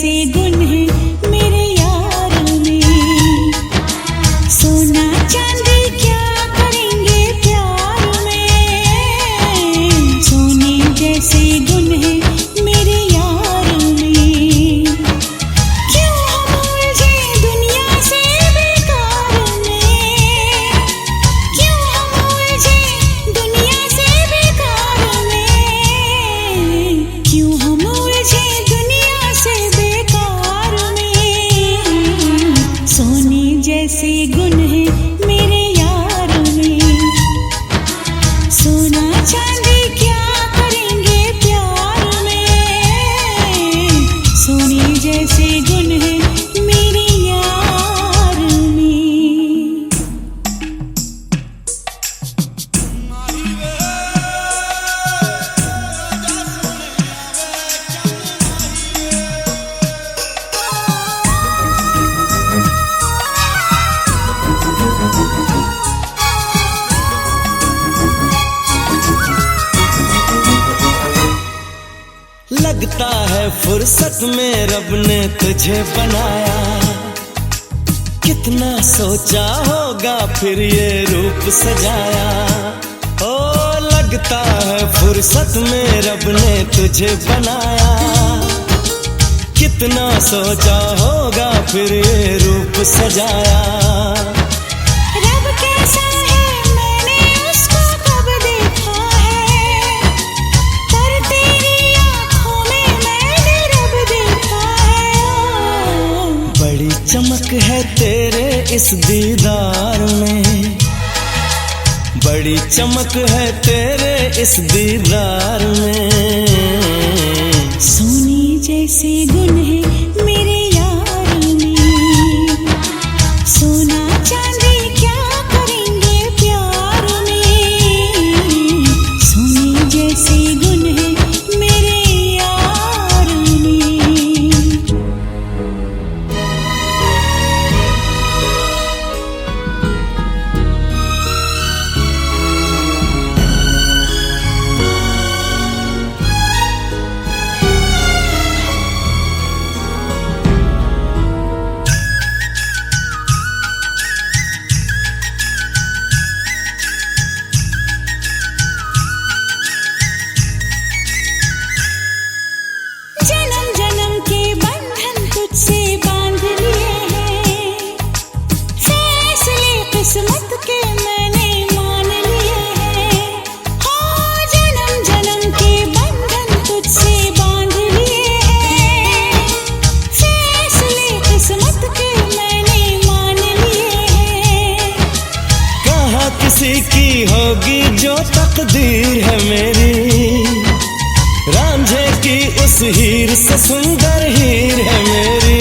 जैसे गुण है मेरे यार में। सोना चांदी क्या करेंगे प्यार में। सोने जैसे गुण है मेरे यार में। क्यों हम उलझे दुनिया से बेकार में। क्यों हम उलझे दुनिया से बेकार में। क्यों हम उलझे दुनिया से बेकार में। सोने जैसे गुण है मेरे यार में। सोना चांदी क्या करेंगे प्यार में। सोने जैसे गुण है मेरे यार में। लगता है फुर्सत में रब ने तुझे बनाया। कितना सोचा होगा फिर ये रूप सजाया। ओ लगता है फुर्सत में रब ने तुझे बनाया। कितना सोचा होगा फिर ये रूप सजाया। रब कैसा है मैंने उसको कब देखा है। पर तेरी आँखों में मैंने रब देखा है। बड़ी चमक है तेरे इस दीदार में। बड़ी चमक है तेरे इस दीदार में। सोने जैसे गुण है मेरे यार में। सोना चांदी क्या करेंगे प्यार में। सोने जैसे गुण है मेरे यार में। जन्म जन्म के बंधन तुझसे बांध लिए हैं। फैसले किस्मत के मैंने मान लिए हैं। हाँ जन्म जन्म के बंधन तुझसे बांध लिए हैं। फैसले किस्मत के मैंने मान लिए हैं। कहाँ किसी की होगी जो तकदीर है मेरी। रांझे की उस हीर से सुंदर हीर है मेरी।